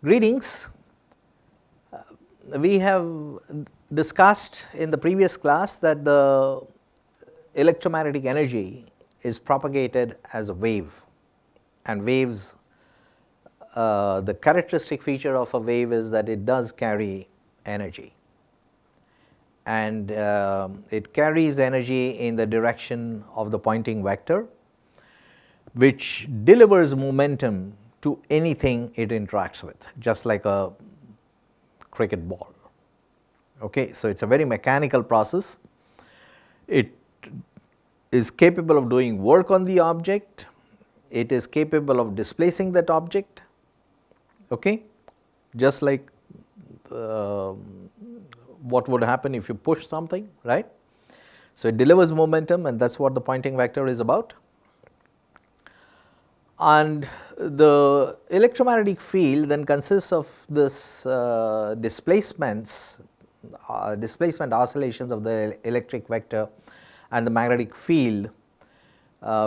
Greetings. We have discussed in the previous class that the electromagnetic energy is propagated as a wave, and waves, the characteristic feature of a wave is that it does carry energy, and it carries energy in the direction of the Poynting vector, which delivers momentum to anything it interacts with, just like a cricket ball. Okay, so it is a very mechanical process. It is capable of doing work on the object, it is capable of displacing that object, okay, just like what would happen if you push something, right. So, it delivers momentum, and that is what the Poynting vector is about. And the electromagnetic field then consists of this displacement oscillations of the electric vector and the magnetic field,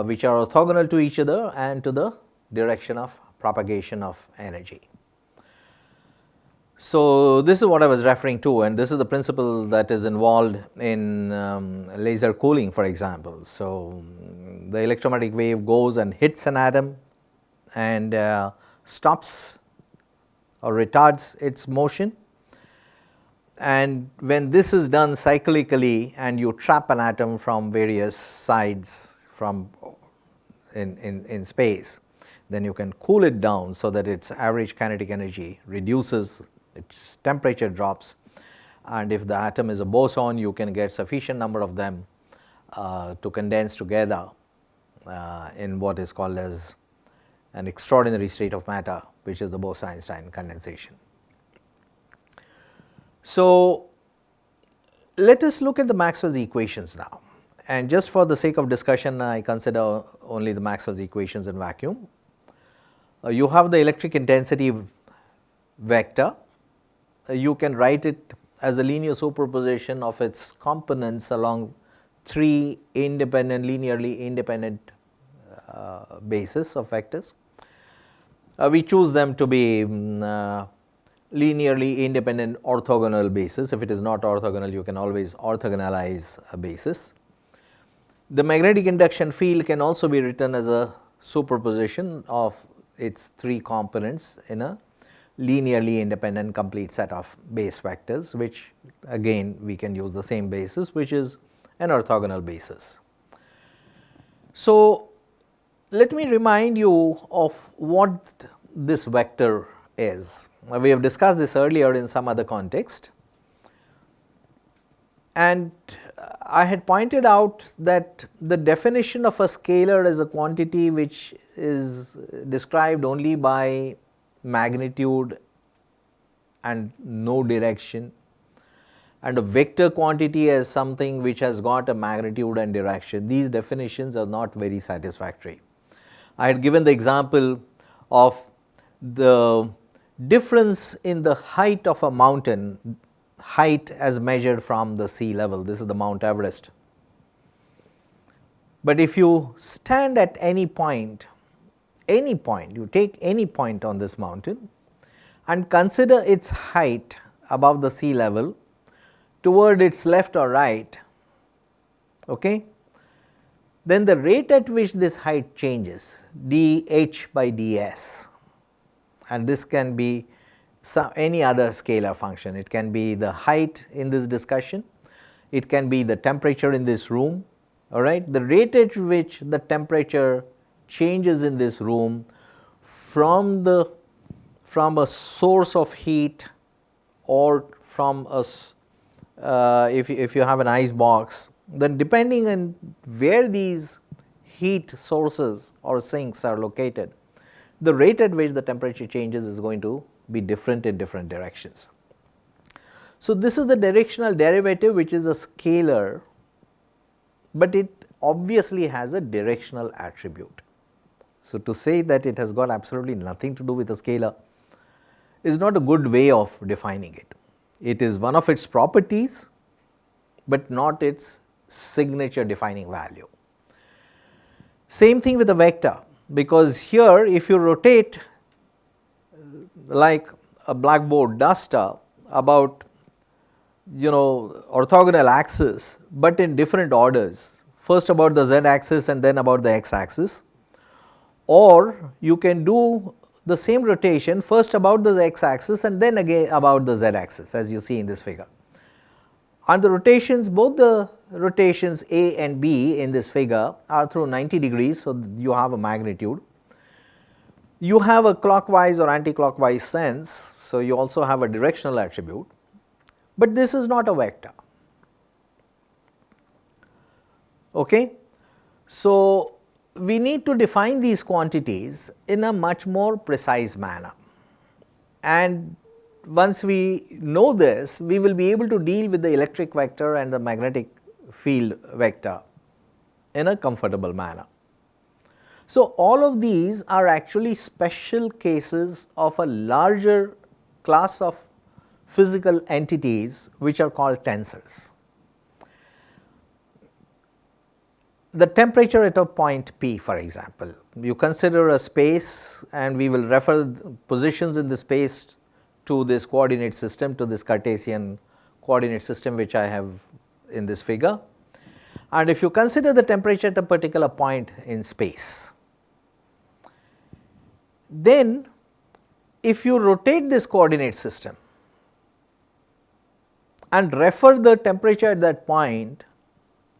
which are orthogonal to each other and to the direction of propagation of energy. So, this is what I was referring to, and this is the principle that is involved in laser cooling, for example. So, the electromagnetic wave goes and hits an atom and stops or retards its motion, and when this is done cyclically and you trap an atom from various sides from in space, then you can cool it down so that its average kinetic energy reduces, its temperature drops, and if the atom is a boson, you can get sufficient number of them to condense together in what is called as an extraordinary state of matter, which is the Bose-Einstein condensation. So, let us look at the Maxwell's equations now, and just for the sake of discussion I consider only the Maxwell's equations in vacuum. You have the electric intensity vector. You can write it as a linear superposition of its components along three linearly independent bases of vectors. We choose them to be linearly independent orthogonal bases. If it is not orthogonal, you can always orthogonalize a basis. The magnetic induction field can also be written as a superposition of its three components in a linearly independent complete set of base vectors, which again we can use the same basis, which is an orthogonal basis. So, let me remind you of what this vector is. We have discussed this earlier in some other context, and I had pointed out that the definition of a scalar is a quantity which is described only by magnitude and no direction, and a vector quantity as something which has got a magnitude and direction. These definitions are not very satisfactory. I had given the example of the difference in the height of a mountain, height as measured from the sea level. This is the Mount Everest. But if you stand at any point, you take any point on this mountain and consider its height above the sea level toward its left or right, okay, then the rate at which this height changes, dH by ds, and this can be any other scalar function. It can be the height in this discussion, it can be the temperature in this room, all right. The rate at which the temperature changes in this room from a source of heat, or from a if you have an ice box, then depending on where these heat sources or sinks are located, the rate at which the temperature changes is going to be different in different directions. So, this is the directional derivative, which is a scalar, but it obviously has a directional attribute. So, to say that it has got absolutely nothing to do with a scalar is not a good way of defining it. It is one of its properties, but not its signature defining value. Same thing with a vector, because here if you rotate like a blackboard duster about orthogonal axis, but in different orders, first about the z axis and then about the x axis, or you can do the same rotation first about the x axis and then again about the z axis, as you see in this figure. And the rotations, both the rotations A and B in this figure are through 90 degrees, so you have a magnitude. You have a clockwise or anti-clockwise sense, so you also have a directional attribute, but this is not a vector. Okay? So, we need to define these quantities in a much more precise manner, and once we know this, we will be able to deal with the electric vector and the magnetic field vector in a comfortable manner. So, all of these are actually special cases of a larger class of physical entities which are called tensors. The temperature at a point P, for example, you consider a space and we will refer positions in the space to this coordinate system, to this Cartesian coordinate system which I have in this figure. And if you consider the temperature at a particular point in space, then if you rotate this coordinate system and refer the temperature at that point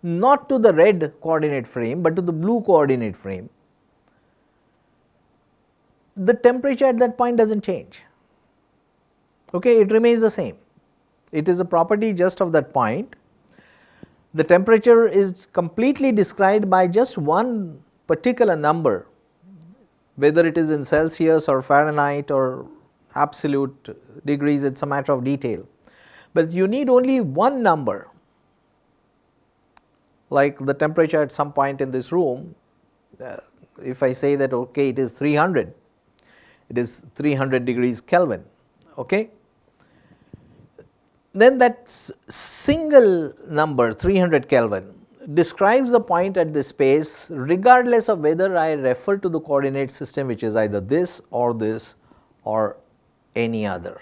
not to the red coordinate frame, but to the blue coordinate frame, the temperature at that point does not change. Okay, it remains the same. It is a property just of that point. The temperature is completely described by just one particular number, whether it is in Celsius or Fahrenheit or absolute degrees, it is a matter of detail. But you need only one number, like the temperature at some point in this room. If I say that okay, it is 300, it is 300 degrees Kelvin. Okay. Then that single number 300 Kelvin describes the point at this space regardless of whether I refer to the coordinate system which is either this or any other,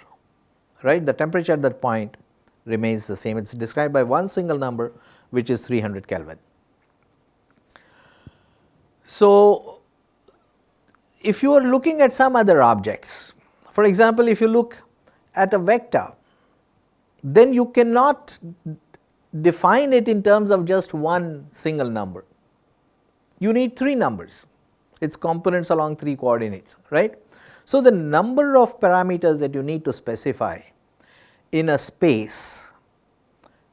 right. The temperature at that point remains the same. It is described by one single number which is 300 Kelvin. So, if you are looking at some other objects, for example, if you look at a vector, then you cannot define it in terms of just one single number. You need three numbers, its components along three coordinates, right. So, the number of parameters that you need to specify in a space,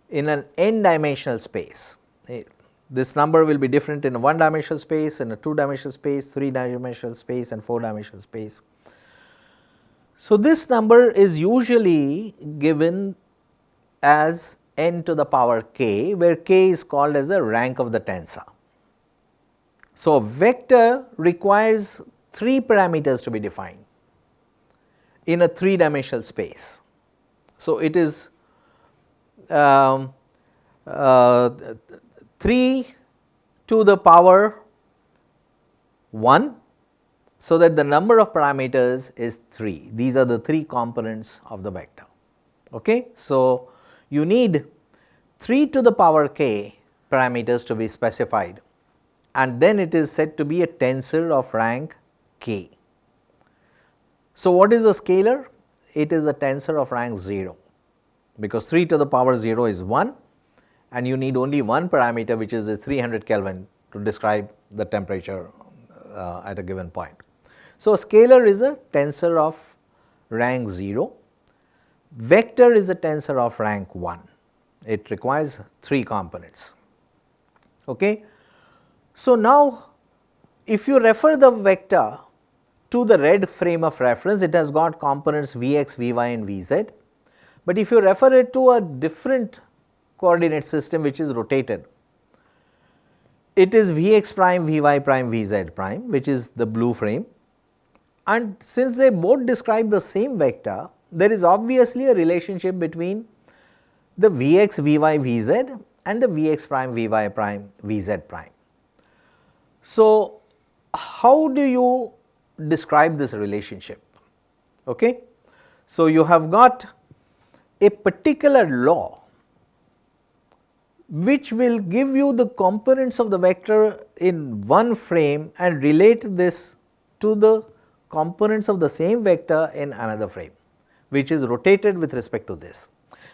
in an n dimensional space, this number will be different in a 1 dimensional space, in a 2 dimensional space, 3 dimensional space and 4 dimensional space. So, this number is usually given as n to the power k, where k is called as the rank of the tensor. So, a vector requires 3 parameters to be defined in a 3 dimensional space. So, it is 3 to the power 1, so that the number of parameters is 3. These are the 3 components of the vector. Okay? So, you need 3 to the power k parameters to be specified, and then it is said to be a tensor of rank k. So, what is a scalar? It is a tensor of rank 0, because 3 to the power 0 is 1 and you need only one parameter, which is the 300 Kelvin, to describe the temperature at a given point. So, a scalar is a tensor of rank 0, vector is a tensor of rank 1, it requires 3 components. Okay. So, now if you refer the vector to the red frame of reference, it has got components Vx, Vy and Vz, but if you refer it to a different coordinate system which is rotated, it is Vx prime, Vy prime, Vz prime, which is the blue frame, and since they both describe the same vector, there is obviously a relationship between the Vx, Vy, Vz and the Vx prime, Vy prime, Vz prime. So, how do you describe this relationship? Okay. So, you have got a particular law which will give you the components of the vector in one frame and relate this to the components of the same vector in another frame, which is rotated with respect to this.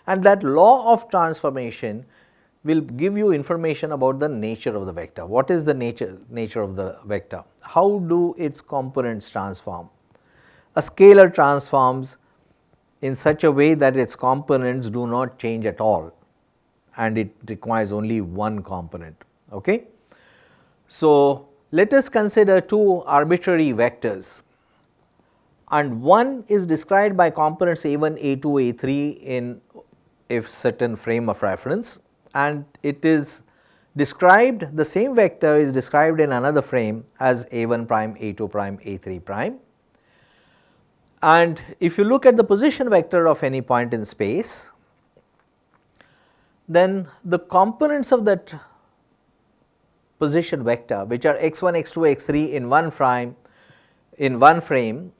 And that law of transformation will give you information about the nature of the vector. What is the nature of the vector? How do its components transform? A scalar transforms in such a way that its components do not change at all, and it requires only one component. Okay? So, let us consider two arbitrary vectors, and one is described by components a1, a2, a3 in a certain frame of reference, and it is described, the same vector is described in another frame as a1 prime, a2 prime, a3 prime. And if you look at the position vector of any point in space, then the components of that position vector, which are x1, x2, x3 in one frame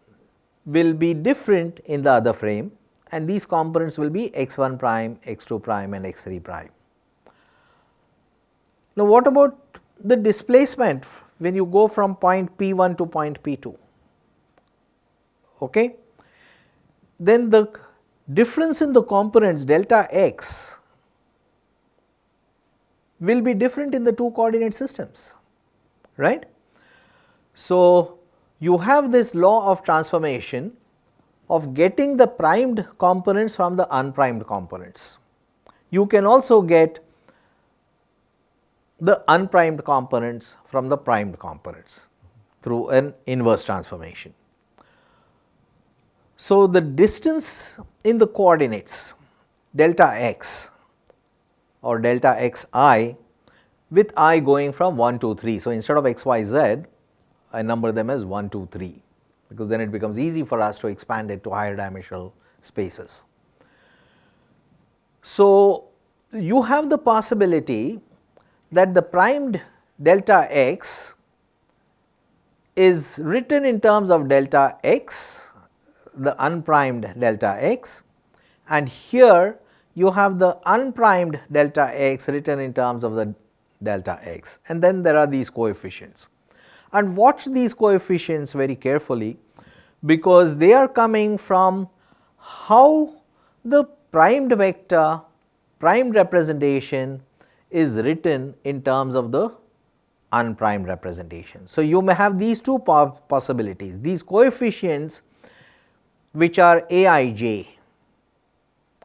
will be different in the other frame, and these components will be x1 prime, x2 prime and x3 prime. Now, what about the displacement when you go from point P1 to point P2? Okay. Then the difference in the components delta x will be different in the two coordinate systems, right. So, you have this law of transformation of getting the primed components from the unprimed components. You can also get the unprimed components from the primed components through an inverse transformation. So, the distance in the coordinates delta x or delta xi with I going from 1 to 3. So, instead of x, y, z, I number them as 1, 2, 3, because then it becomes easy for us to expand it to higher dimensional spaces. So, you have the possibility that the primed delta x is written in terms of delta x, the unprimed delta x, and here you have the unprimed delta x written in terms of the delta x, and then there are these coefficients. And watch these coefficients very carefully, because they are coming from how the primed vector, primed representation is written in terms of the unprimed representation. So, you may have these two possibilities, these coefficients which are aij,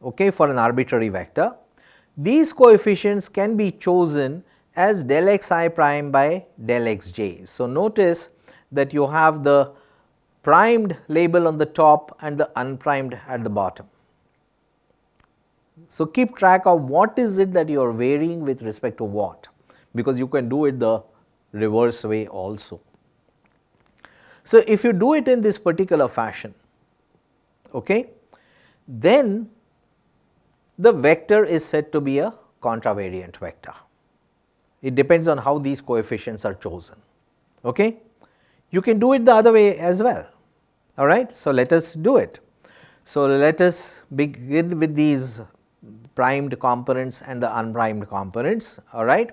okay, for an arbitrary vector. These coefficients can be chosen as del xi prime by del xj. So, notice that you have the primed label on the top and the unprimed at the bottom. So, keep track of what is it that you are varying with respect to what, because you can do it the reverse way also. So, if you do it in this particular fashion, okay, then the vector is said to be a contravariant vector. It depends on how these coefficients are chosen. Okay. You can do it the other way as well. All right. So, let us do it. So, let us begin with these primed components and the unprimed components. All right.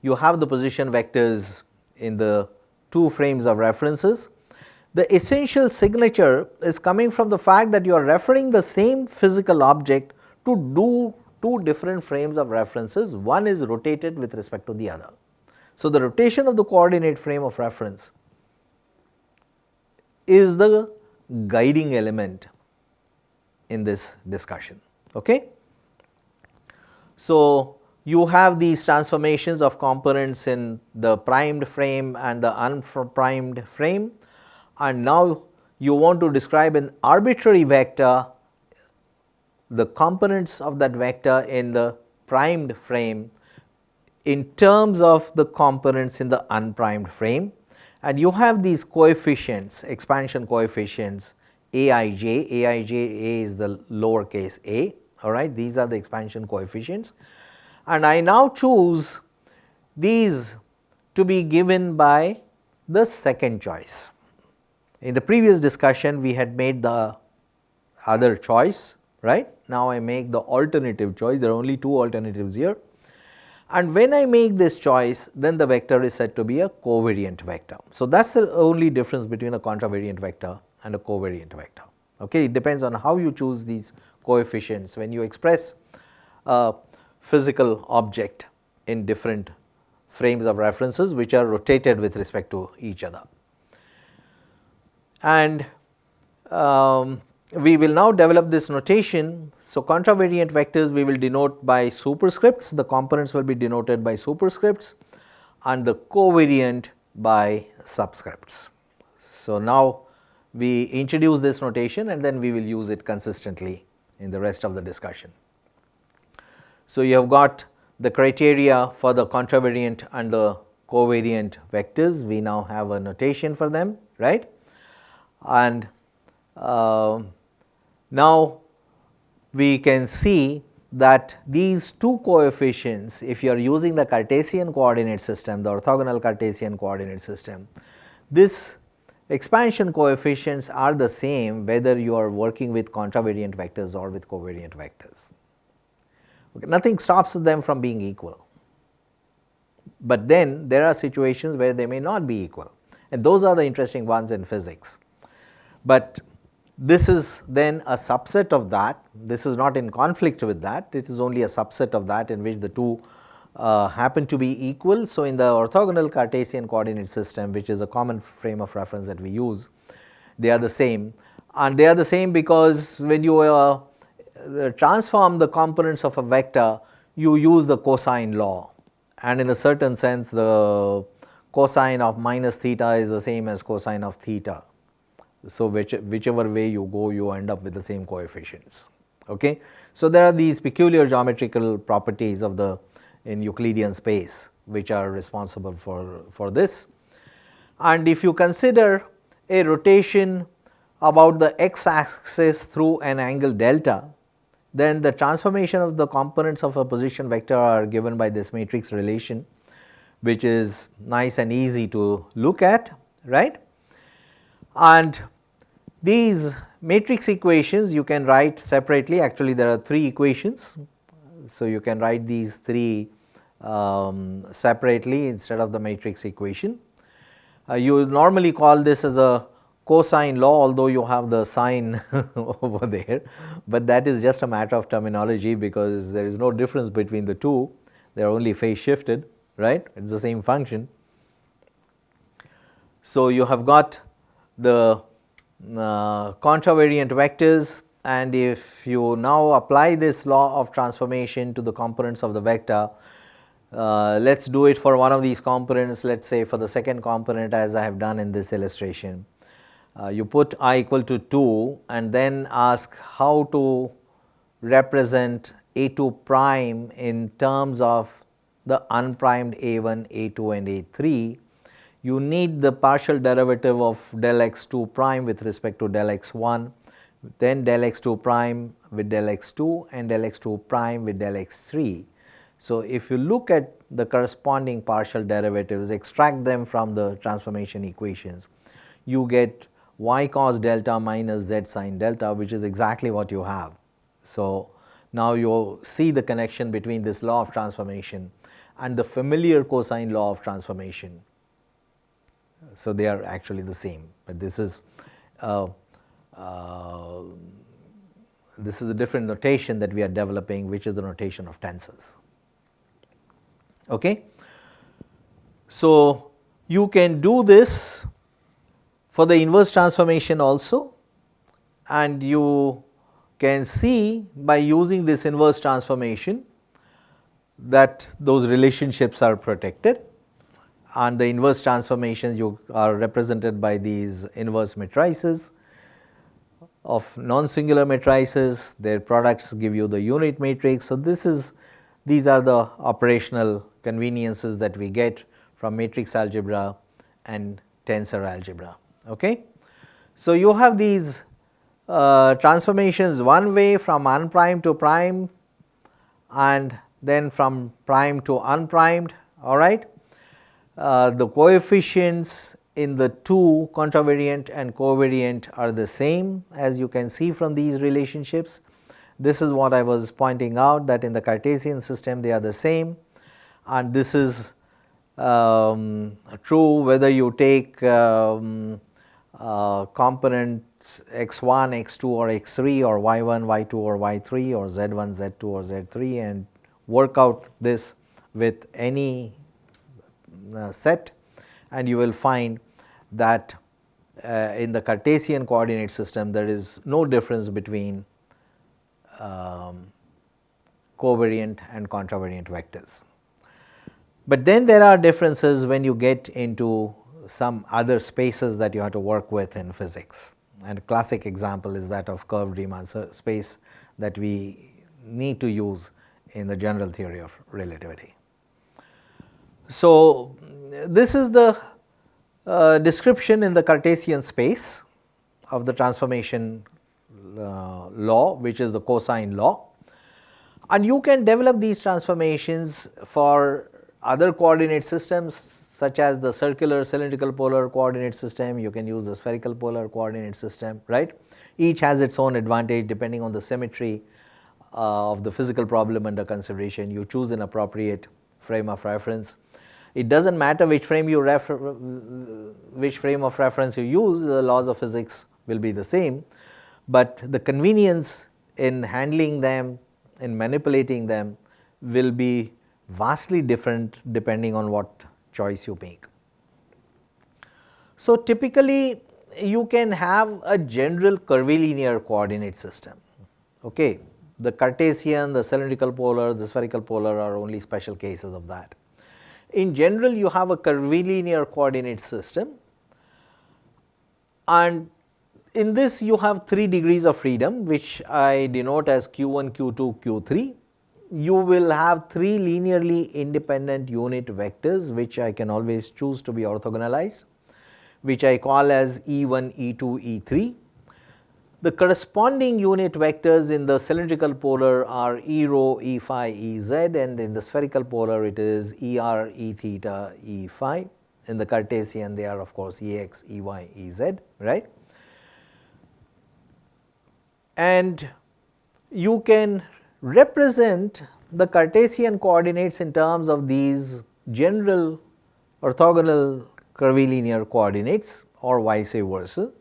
You have the position vectors in the two frames of references. The essential signature is coming from the fact that you are referring the same physical object to do two different frames of references. One is rotated with respect to the other. So, the rotation of the coordinate frame of reference is the guiding element in this discussion. Okay. So, you have these transformations of components in the primed frame and the unprimed frame, and now you want to describe an arbitrary vector, the components of that vector in the primed frame in terms of the components in the unprimed frame, and you have these coefficients, expansion coefficients aij, aij a is the lowercase a, all right, these are the expansion coefficients, and I now choose these to be given by the second choice. In the previous discussion, we had made the other choice, right. Now I make the alternative choice, there are only two alternatives here, and when I make this choice, then the vector is said to be a covariant vector. So, that is the only difference between a contravariant vector and a covariant vector. Okay. It depends on how you choose these coefficients when you express a physical object in different frames of references which are rotated with respect to each other. And we will now develop this notation. So, contravariant vectors we will denote by superscripts, the components will be denoted by superscripts, and the covariant by subscripts. So, now we introduce this notation and then we will use it consistently in the rest of the discussion. So, you have got the criteria for the contravariant and the covariant vectors, we now have a notation for them, right. And now we can see that these two coefficients, if you are using the Cartesian coordinate system, the orthogonal Cartesian coordinate system, this expansion coefficients are the same whether you are working with contravariant vectors or with covariant vectors. Okay. Nothing stops them from being equal, but then there are situations where they may not be equal, and those are the interesting ones in physics. But this is then a subset of that, this is not in conflict with that, it is only a subset of that in which the two happen to be equal. So, in the orthogonal Cartesian coordinate system, which is a common frame of reference that we use, they are the same, and they are the same because when you transform the components of a vector, you use the cosine law, and in a certain sense the cosine of minus theta is the same as cosine of theta. So, whichever way you go, you end up with the same coefficients. Okay. So, there are these peculiar geometrical properties of the in Euclidean space which are responsible for this. And if you consider a rotation about the x axis through an angle delta, then the transformation of the components of a position vector are given by this matrix relation, which is nice and easy to look at, right. And these matrix equations you can write separately, actually there are three equations. So, you can write these three separately instead of the matrix equation. You normally call this as a cosine law, although you have the sine over there, but that is just a matter of terminology because there is no difference between the two, they are only phase shifted, right, it is the same function. So, you have got the contravariant vectors, and if you now apply this law of transformation to the components of the vector, let us do it for one of these components, let us say for the second component as I have done in this illustration. You put I equal to 2 and then ask how to represent A2 prime in terms of the unprimed A1, A2 and A3. You need the partial derivative of del x2 prime with respect to del x1, then del x2 prime with del x2 and del x2 prime with del x3. So, if you look at the corresponding partial derivatives, extract them from the transformation equations, you get y cos delta minus z sin delta, which is exactly what you have. So, now you see the connection between this law of transformation and the familiar cosine law of transformation. So, they are actually the same, but this is a different notation that we are developing, which is the notation of tensors. Okay. So, you can do this for the inverse transformation also, and you can see by using this inverse transformation that those relationships are protected, and the inverse transformations you are represented by these inverse matrices of non-singular matrices, their products give you the unit matrix. So, these are the operational conveniences that we get from matrix algebra and tensor algebra. Okay. So, you have these transformations one way from unprimed to prime and then from prime to unprimed, all right. The coefficients in the two, contravariant and covariant, are the same, as you can see from these relationships. This is what I was pointing out, that in the Cartesian system they are the same, and this is true whether you take components x1, x2 or x3, or y1, y2 or y3, or z1, z2 or z3, and work out this with any set, and you will find that in the Cartesian coordinate system there is no difference between covariant and contravariant vectors. But then there are differences when you get into some other spaces that you have to work with in physics, and a classic example is that of curved Riemann space that we need to use in the general theory of relativity. So, this is the description in the Cartesian space of the transformation law, which is the cosine law, and you can develop these transformations for other coordinate systems such as the circular cylindrical polar coordinate system. You can use the spherical polar coordinate system, right. Each has its own advantage depending on the symmetry of the physical problem under consideration. You choose an appropriate frame of reference. It does not matter which frame of reference you use, the laws of physics will be the same, but the convenience in handling them, in manipulating them, will be vastly different depending on what choice you make. So, typically you can have a general curvilinear coordinate system. Okay. The Cartesian, the cylindrical polar, the spherical polar are only special cases of that. In general, you have a curvilinear coordinate system, and in this you have 3 degrees of freedom, which I denote as q1, q2, q3. You will have 3 linearly independent unit vectors, which I can always choose to be orthogonalized, which I call as E1, E2, E3. The corresponding unit vectors in the cylindrical polar are E rho, E phi, E z, and in the spherical polar it is E r, E theta, E phi. In the Cartesian they are of course E x, E y, E z, right. And you can represent the Cartesian coordinates in terms of these general orthogonal curvilinear coordinates or vice versa.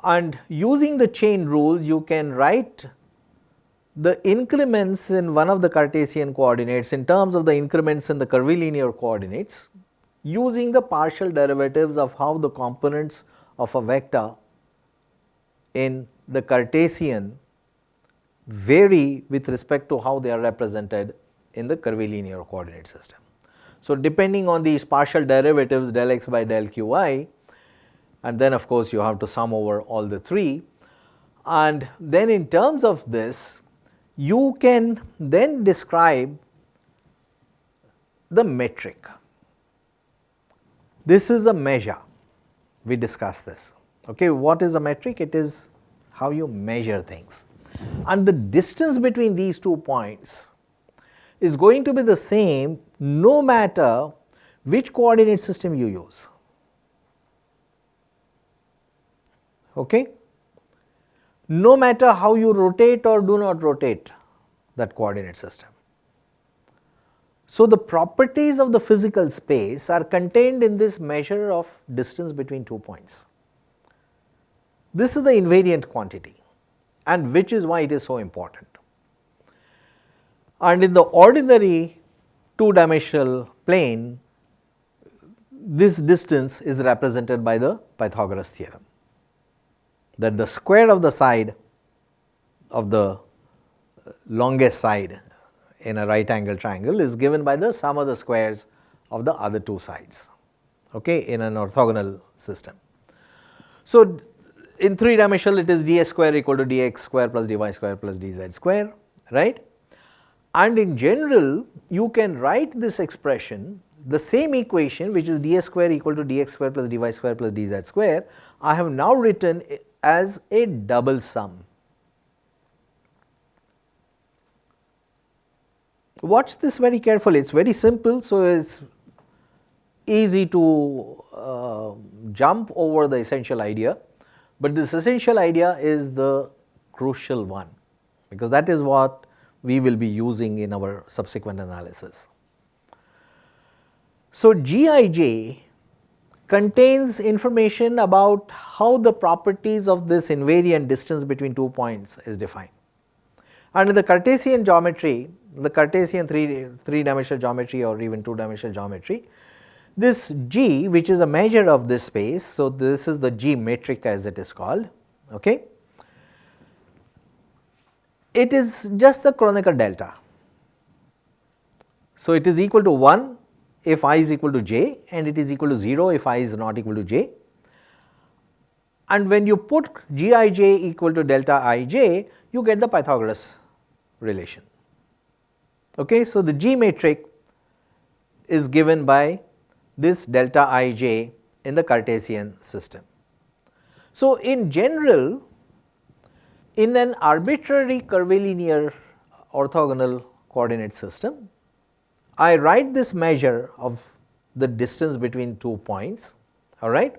And using the chain rules, you can write the increments in one of the Cartesian coordinates in terms of the increments in the curvilinear coordinates, using the partial derivatives of how the components of a vector in the Cartesian vary with respect to how they are represented in the curvilinear coordinate system. So, depending on these partial derivatives del x by del qi, and then of course you have to sum over all the 3, and then in terms of this you can then describe the metric. This is a measure, we discussed this. Okay, what is a metric? It is how you measure things, and the distance between these 2 points is going to be the same no matter which coordinate system you use. Okay? No matter how you rotate or do not rotate that coordinate system. So, the properties of the physical space are contained in this measure of distance between 2 points. This is the invariant quantity, and which is why it is so important. And in the ordinary 2-dimensional plane, this distance is represented by the Pythagoras theorem, that the square of the side of the longest side in a right angle triangle is given by the sum of the squares of the other 2 sides, okay, in an orthogonal system. So, in 3-dimensional it is ds square equal to dx square plus dy square plus dz square, right. And in general you can write this expression, the same equation, which is ds square equal to dx square plus dy square plus dz square, I have now written as a double sum. Watch this very carefully, it is very simple. So, it is easy to jump over the essential idea, but this essential idea is the crucial one, because that is what we will be using in our subsequent analysis. So, Gij contains information about how the properties of this invariant distance between 2 points is defined. And in the Cartesian geometry, the Cartesian three-dimensional geometry or even 2-dimensional geometry, this G, which is a measure of this space, so this is the G metric as it is called, okay. It is just the Kronecker delta. So, it is equal to 1 if I is equal to j, and it is equal to 0 if I is not equal to j. And when you put Gij equal to delta ij, you get the Pythagoras relation. Okay. So, the G metric is given by this delta ij in the Cartesian system. So, in general, in an arbitrary curvilinear orthogonal coordinate system, I write this measure of the distance between 2 points, all right,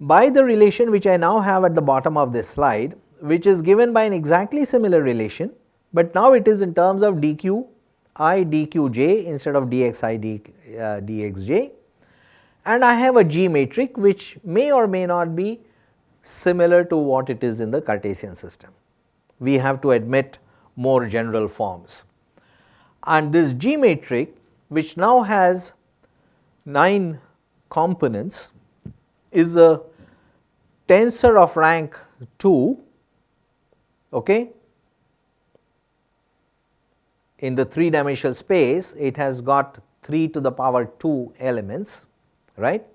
by the relation which I now have at the bottom of this slide, which is given by an exactly similar relation, but now it is in terms of dq I dqj instead of dxi dxj, and I have a G metric which may or may not be similar to what it is in the Cartesian system. We have to admit more general forms. And this G metric, which now has 9 components, is a tensor of rank 2, okay. In the 3-dimensional space, it has got 3 to the power 2 elements, right.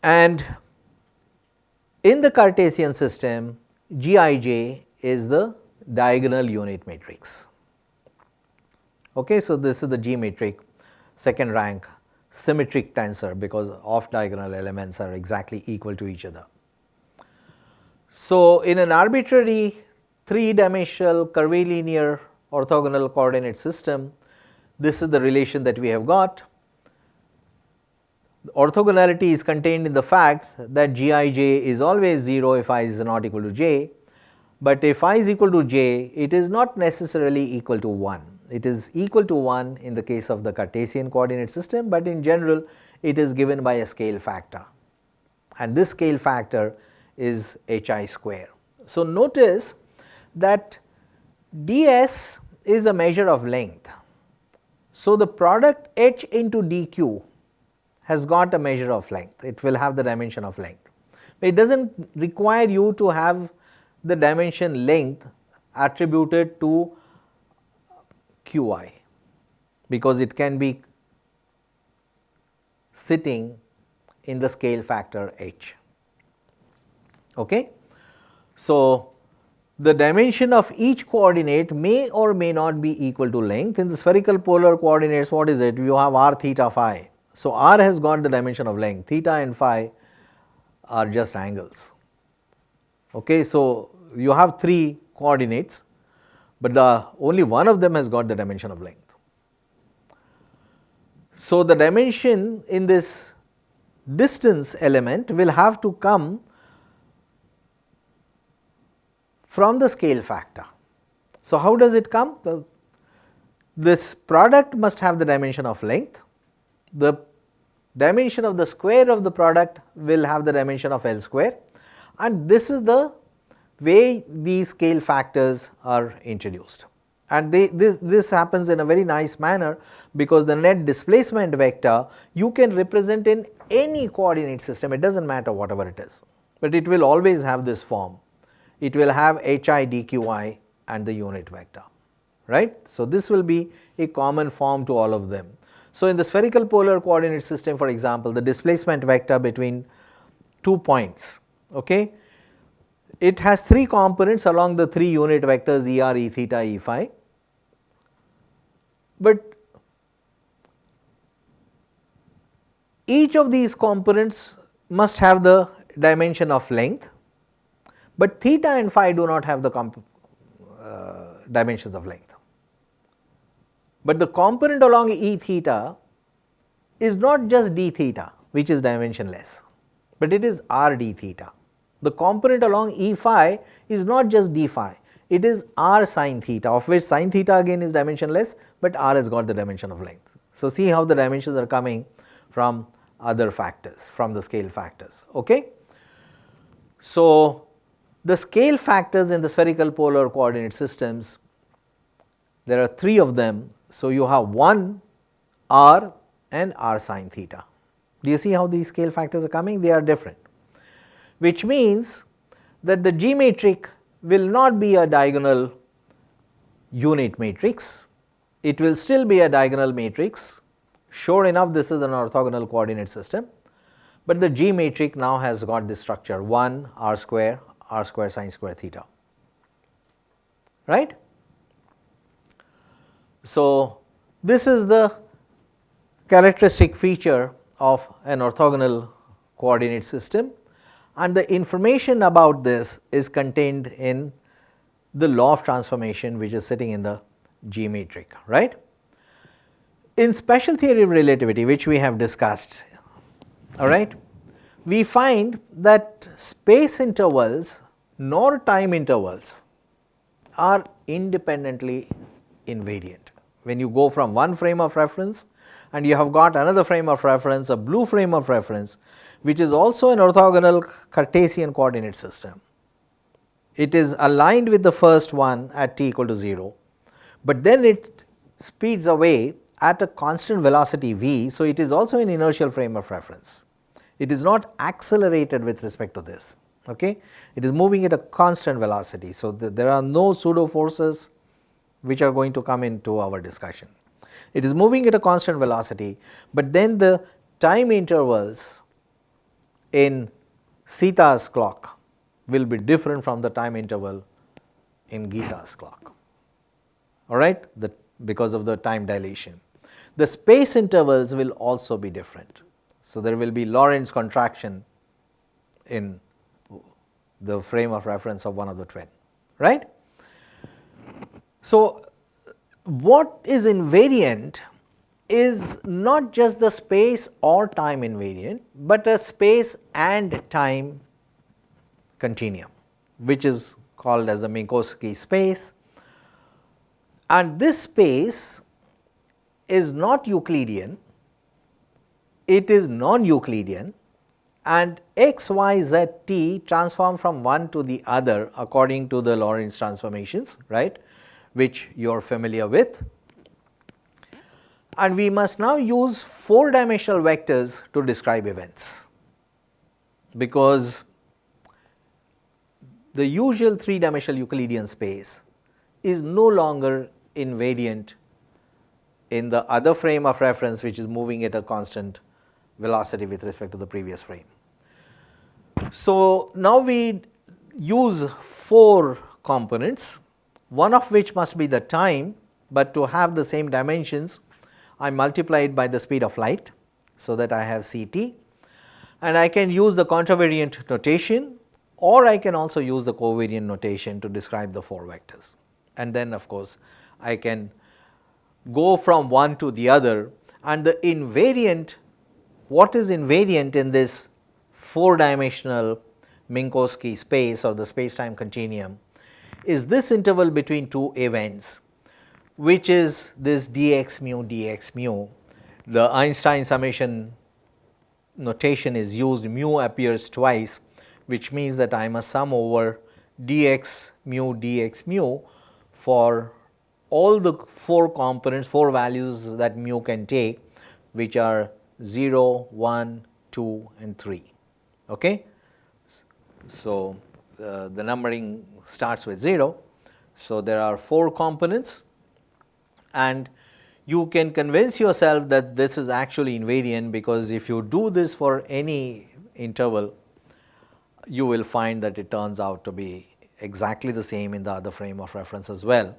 And in the Cartesian system, Gij is the diagonal unit matrix. Okay, so, this is the G metric, second rank symmetric tensor, because off diagonal elements are exactly equal to each other. So, in an arbitrary 3-dimensional curvilinear orthogonal coordinate system, this is the relation that we have got. Orthogonality is contained in the fact that Gij is always 0 if I is not equal to j, but if I is equal to j, it is not necessarily equal to 1. It is equal to 1 in the case of the Cartesian coordinate system, but in general it is given by a scale factor, and this scale factor is hi square. So, notice that ds is a measure of length. So, the product h into dq has got a measure of length, it will have the dimension of length. It does not require you to have the dimension length attributed to qi, because it can be sitting in the scale factor h. Okay. So, the dimension of each coordinate may or may not be equal to length. In the spherical polar coordinates, what is it? You have r, theta, phi. So, r has got the dimension of length, theta and phi are just angles. Okay. So, you have 3 coordinates, but only one of them has got the dimension of length. So, the dimension in this distance element will have to come from the scale factor. So, how does it come? This product must have the dimension of length, the dimension of the square of the product will have the dimension of L square, and this is the way these scale factors are introduced. And this happens in a very nice manner, because the net displacement vector you can represent in any coordinate system, it does not matter whatever it is, but it will always have this form. It will have hi dqi and the unit vector, right. So, this will be a common form to all of them. So, in the spherical polar coordinate system, for example, the displacement vector between 2 points, okay, it has 3 components along the 3 unit vectors E r, E theta, E phi, but each of these components must have the dimension of length, but theta and phi do not have the dimensions of length. but the component along E theta is not just d theta, which is dimensionless, but it is r d theta. The component along E phi is not just d phi, it is r sin theta, of which sin theta again is dimensionless, but r has got the dimension of length. So, see how the dimensions are coming from other factors, from the scale factors. Okay? So, the scale factors in the spherical polar coordinate systems, there are 3 of them. So, you have 1 r and r sin theta. Do you see how these scale factors are coming? They are different, which means that the G matrix will not be a diagonal unit matrix, it will still be a diagonal matrix. Sure enough, this is an orthogonal coordinate system, but the G matrix now has got this structure 1 r square sin square theta, right. So, this is the characteristic feature of an orthogonal coordinate system, and the information about this is contained in the law of transformation, which is sitting in the G matrix, right. In special theory of relativity, which we have discussed, all right, we find that space intervals nor time intervals are independently invariant. When you go from one frame of reference and you have got another frame of reference, a blue frame of reference, which is also an orthogonal Cartesian coordinate system. It is aligned with the first one at t equal to 0, but then it speeds away at a constant velocity v. So, it is also an inertial frame of reference. It is not accelerated with respect to this, okay. It is moving at a constant velocity. So, there are no pseudo forces which are going to come into our discussion. It is moving at a constant velocity, but then the time intervals in Sita's clock will be different from the time interval in Gita's clock, all right, because of the time dilation. The space intervals will also be different. So, there will be Lorentz contraction in the frame of reference of one of the twin, right. So, what is invariant is not just the space or time invariant, but a space and time continuum, which is called as the Minkowski space, and this space is not Euclidean, it is non-Euclidean, and x, y, z, t transform from one to the other according to the Lorentz transformations, right, which you are familiar with. And we must now use 4-dimensional vectors to describe events, because the usual 3-dimensional Euclidean space is no longer invariant in the other frame of reference, which is moving at a constant velocity with respect to the previous frame. So, now we use 4 components, one of which must be the time, but to have the same dimensions I multiply it by the speed of light, so that I have Ct, and I can use the contravariant notation, or I can also use the covariant notation to describe the 4 vectors. And then of course, I can go from one to the other, and the invariant, what is invariant in this 4-dimensional Minkowski space or the space-time continuum is this interval between 2 events, which is this dx mu. The Einstein summation notation is used, mu appears twice, which means that I must sum over dx mu for all the 4 components, 4 values that mu can take, which are 0, 1, 2 and 3. Okay? So, the numbering starts with 0. So, there are 4 components, and you can convince yourself that this is actually invariant, because if you do this for any interval, you will find that it turns out to be exactly the same in the other frame of reference as well,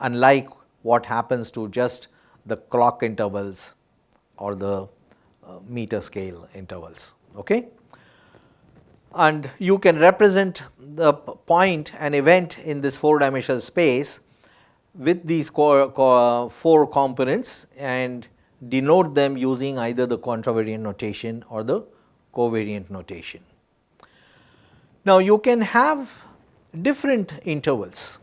unlike what happens to just the clock intervals or the meter scale intervals. Okay? And you can represent the point, an event in this 4-dimensional space with these 4 components and denote them using either the contravariant notation or the covariant notation. Now, you can have different intervals.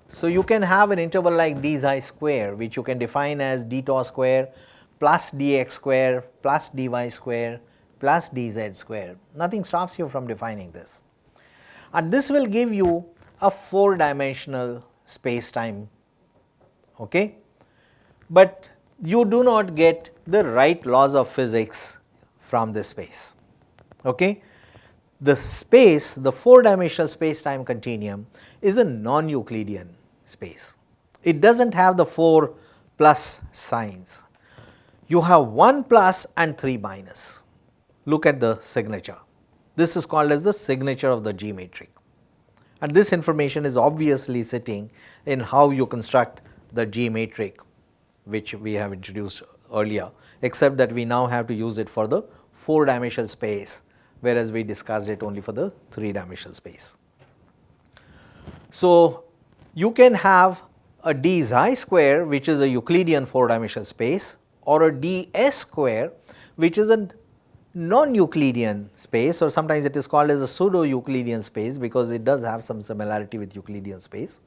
So, you can have an interval like d xi square, which you can define as d tau square plus dx square plus dy square plus dz square. Nothing stops you from defining this. And this will give you a 4-dimensional space time, okay? But you do not get the right laws of physics from this space, okay? The space, the 4-dimensional space time continuum is a non-Euclidean space. It does not have the 4 plus signs. You have 1 plus and 3 minus. Look at the signature. This is called as the signature of the G matrix. And this information is obviously sitting in how you construct the G matrix, which we have introduced earlier, except that we now have to use it for the 4-dimensional space, whereas we discussed it only for the 3-dimensional space. So, you can have a d xi square, which is a Euclidean 4-dimensional space, or a ds square, which is a non-Euclidean space, or sometimes it is called as a pseudo-Euclidean space, because it does have some similarity with Euclidean space.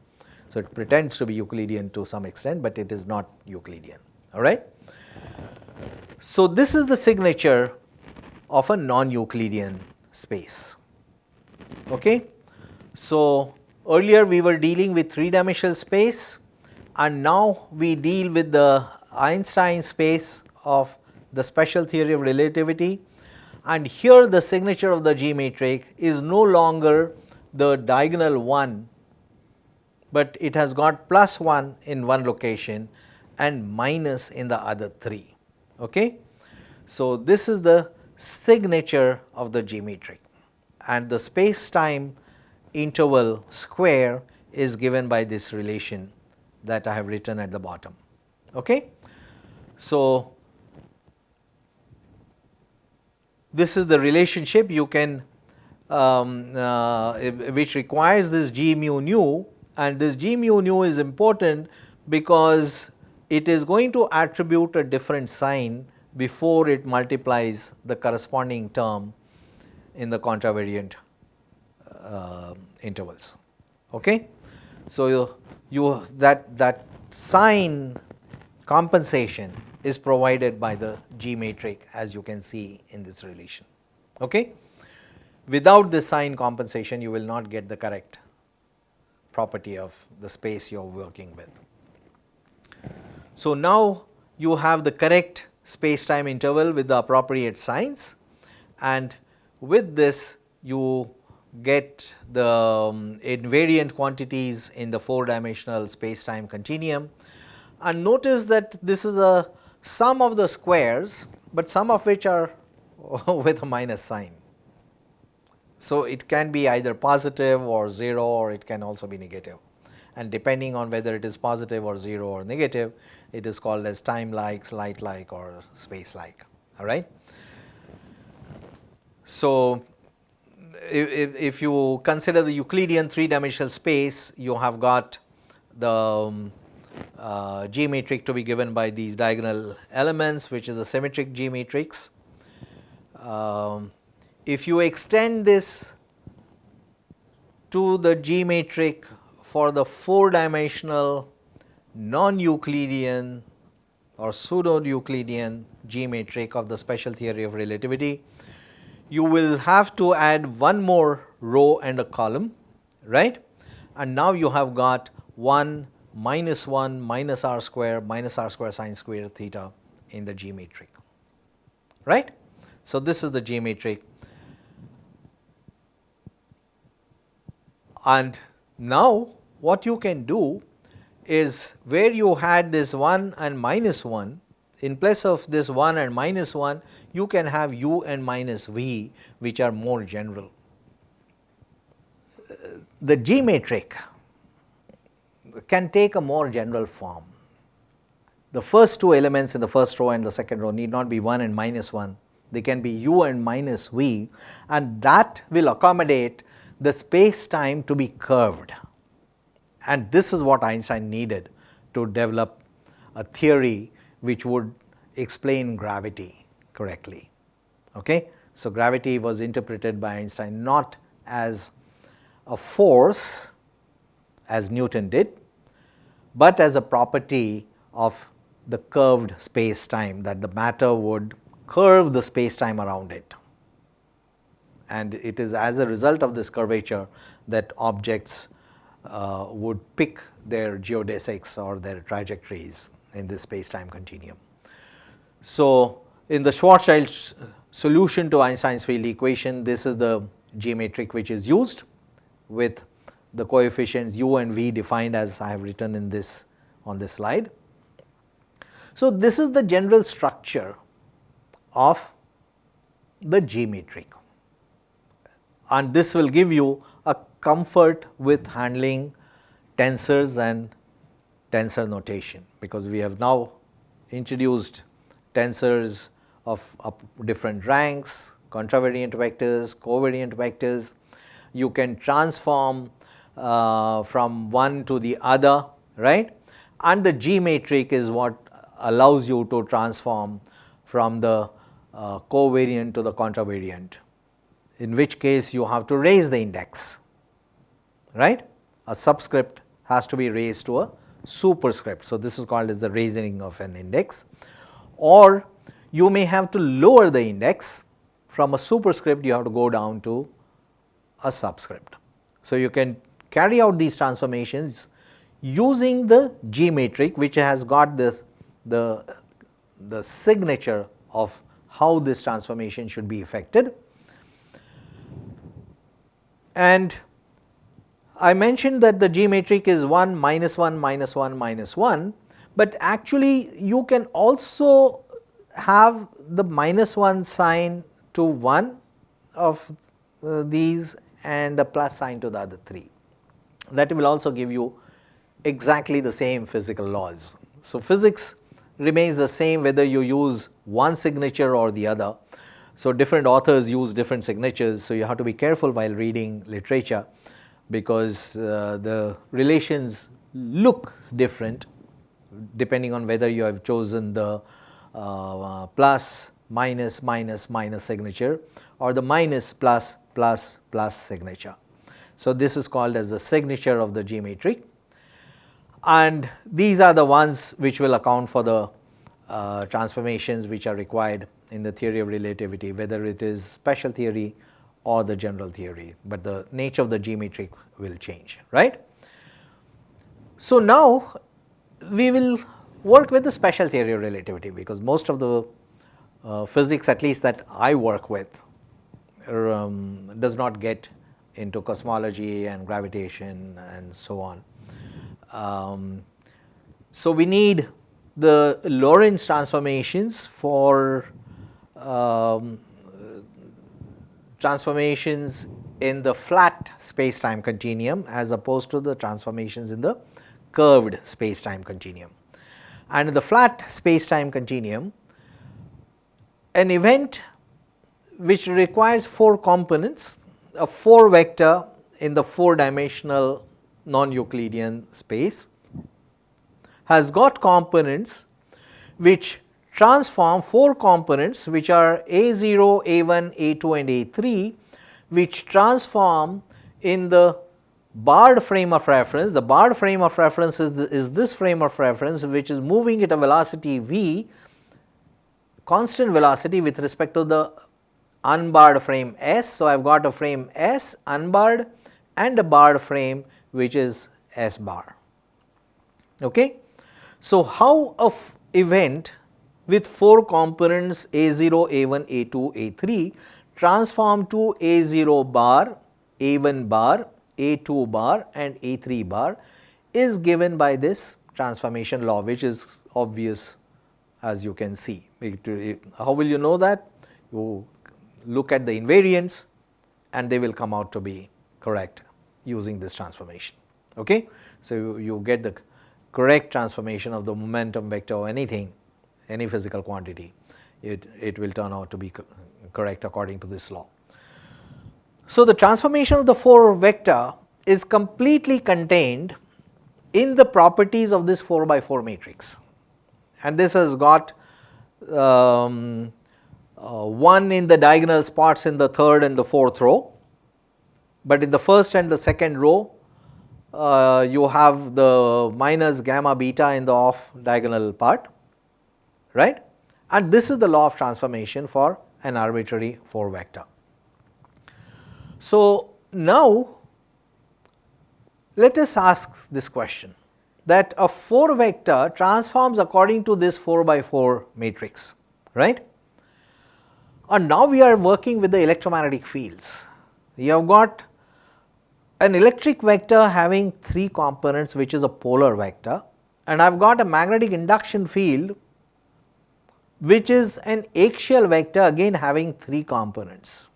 So, it pretends to be Euclidean to some extent, but it is not Euclidean, all right. So, this is the signature of a non-Euclidean space, okay. So, earlier we were dealing with 3-dimensional space, and now we deal with the Einstein space of the special theory of relativity, and here the signature of the G matrix is no longer the diagonal 1, but it has got plus 1 in one location and minus in the other 3, okay. So, this is the signature of the G matrix, and the space time interval square is given by this relation that I have written at the bottom, okay. So, this is the relationship you can which requires this G mu nu, and this G mu nu is important because it is going to attribute a different sign before it multiplies the corresponding term in the contravariant intervals, okay. So, that sign compensation is provided by the G matrix, as you can see in this relation, okay. Without this sign compensation, you will not get the correct property of the space you are working with. So, now you have the correct space time interval with the appropriate signs, and with this you get the invariant quantities in the 4-dimensional space time continuum. And notice that this is a sum of the squares, but some of which are with a minus sign. So, it can be either positive or 0, or it can also be negative, and depending on whether it is positive or 0 or negative, it is called as time like, light like, or space like, all right. So, if you consider the Euclidean 3-dimensional space, you have got the G matrix to be given by these diagonal elements, which is a symmetric G matrix. If you extend this to the G matrix for the 4-dimensional non-Euclidean or pseudo-Euclidean G matrix of the special theory of relativity, you will have to add one more row and a column, right, and now you have got 1 minus 1 minus r square sine square theta in the G matrix, right. So, this is the G matrix, and now what you can do is, where you had this 1 and minus 1, in place of this 1 and minus 1, you can have u and minus v, which are more general. The G matrix can take a more general form. The first 2 elements in the first row and the second row need not be 1 and minus 1, they can be u and minus v, and that will accommodate the space time to be curved, and this is what Einstein needed to develop a theory which would explain gravity correctly. Okay? So, gravity was interpreted by Einstein not as a force as Newton did, but as a property of the curved space-time, that the matter would curve the space-time around it. And it is as a result of this curvature that objects would pick their geodesics or their trajectories in this space-time continuum. So, in the Schwarzschild solution to Einstein's field equation, this is the G-metric which is used with the coefficients u and v defined as I have written in this on this slide. So, this is the general structure of the G-metric, and this will give you a comfort with handling tensors and tensor notation, because we have now introduced tensors of different ranks, contravariant vectors, covariant vectors. You can transform from one to the other, right, and the G-metric is what allows you to transform from the covariant to the contravariant, in which case you have to raise the index, right. A subscript has to be raised to a superscript. So, this is called as the raising of an index, or you may have to lower the index from a superscript, you have to go down to a subscript. So, you can carry out these transformations using the G-metric, which has got this the signature of how this transformation should be effected. And I mentioned that the G-metric is 1 minus 1 minus 1 minus 1, but actually you can also have the minus 1 sign to one of these and a plus sign to the other three. That will also give you exactly the same physical laws. So, physics remains the same whether you use one signature or the other. So, different authors use different signatures. So, you have to be careful while reading literature, because the relations look different depending on whether you have chosen the plus, minus, minus, minus signature or the minus, plus, plus, plus signature. So, this is called as the signature of the G-metric, and these are the ones which will account for the transformations which are required in the theory of relativity, whether it is special theory or the general theory, but the nature of the G-metric will change, right. So, now we will work with the special theory of relativity, because most of the physics, at least that I work with, does not get into cosmology and gravitation and so on. So, we need the Lorentz transformations for transformations in the flat space-time continuum as opposed to the transformations in the curved space-time continuum. And in the flat space-time continuum, an event which requires 4 components, a 4 vector in the 4-dimensional non-Euclidean space, has got components which transform 4 components which are A0, A1, A2 and A3, which transform in the barred frame of reference. The barred frame of reference is this frame of reference which is moving at a velocity v, constant velocity with respect to the unbarred frame S. So, I have got a frame S unbarred and a barred frame which is S bar. Okay. So, how a event with 4 components A0, A1, A2, A3 transform to A0 bar, A1 bar, A2 bar and A3 bar is given by this transformation law, which is obvious as you can see. How will you know that? You look at the invariants and they will come out to be correct using this transformation. Okay? So, you get the correct transformation of the momentum vector or anything, any physical quantity, it will turn out to be correct according to this law. So, the transformation of the 4 vector is completely contained in the properties of this 4 by 4 matrix, and this has got 1 in the diagonal spots in the third and the fourth row, but in the first and the second row you have the minus gamma beta in the off diagonal part, right, and this is the law of transformation for an arbitrary 4 vector. So, now let us ask this question, that a 4 vector transforms according to this 4 by 4 matrix, right. And now we are working with the electromagnetic fields. You have got an electric vector having 3 components, which is a polar vector, and I have got a magnetic induction field which is an axial vector again having 3 components.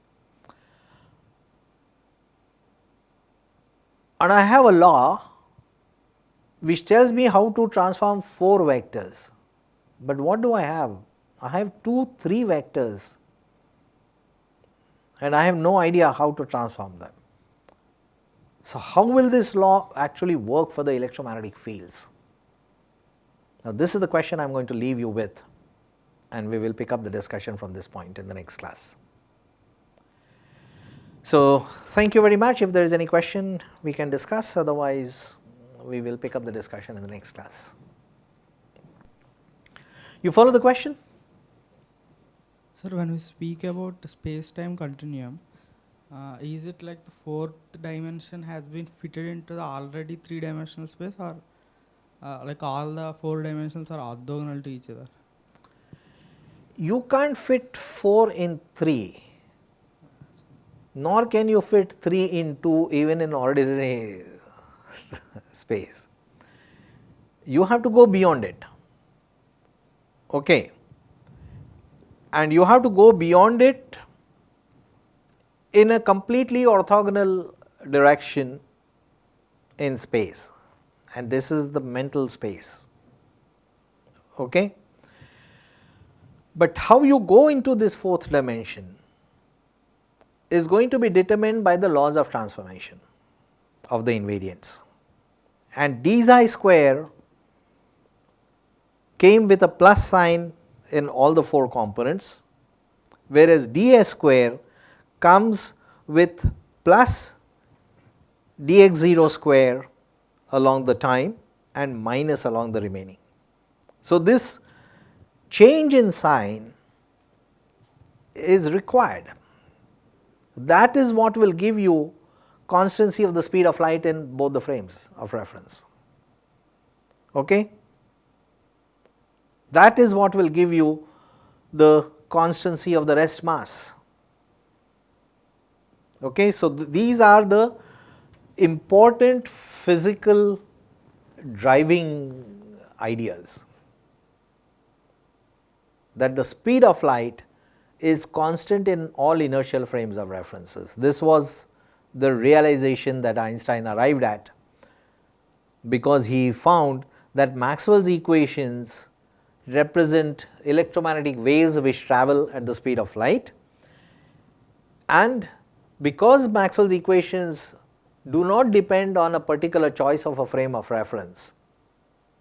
And I have a law which tells me how to transform 4 vectors, but what do I have? I have 2, 3 vectors and I have no idea how to transform them. So, how will this law actually work for the electromagnetic fields? Now, this is the question I am going to leave you with, and we will pick up the discussion from this point in the next class. So, thank you very much. If there is any question, we can discuss, otherwise we will pick up the discussion in the next class. You follow the question? Sir, when we speak about space-time continuum, is it like the 4th dimension has been fitted into the already 3-dimensional space, or like all the 4 dimensions are orthogonal to each other? You can't fit 4 in 3, nor can you fit 3 in 2 even in ordinary space. You have to go beyond it, okay, and you have to go beyond it in a completely orthogonal direction in space, and this is the mental space, okay. But how you go into this 4th dimension is going to be determined by the laws of transformation of the invariants, and d psi square came with a plus sign in all the 4 components, whereas ds square comes with plus dx0 square along the time and minus along the remaining. So, this change in sign is required. That is what will give you constancy of the speed of light in both the frames of reference, okay. That is what will give you the constancy of the rest mass, okay. So, these are the important physical driving ideas, that the speed of light is constant in all inertial frames of references. This was the realization that Einstein arrived at, because he found that Maxwell's equations represent electromagnetic waves which travel at the speed of light, and because Maxwell's equations do not depend on a particular choice of a frame of reference,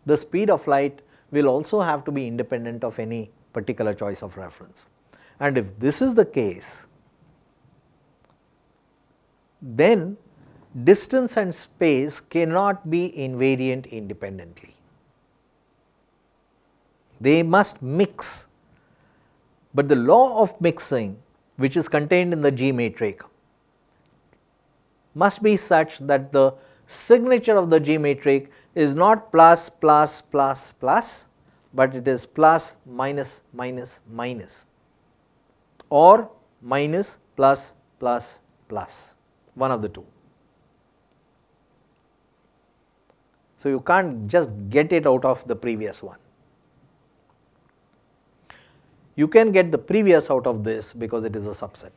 the speed of light will also have to be independent of any particular choice of reference. And if this is the case, then distance and space cannot be invariant independently. They must mix, but the law of mixing, which is contained in the G matrix, must be such that the signature of the G matrix is not plus plus plus plus, but it is plus minus minus minus, or minus plus plus plus, one of the two. So, you can't just get it out of the previous one. You can get the previous out of this because it is a subset.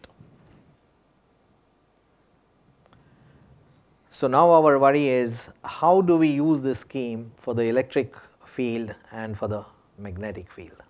So, now our worry is how do we use this scheme for the electric field and for the magnetic field.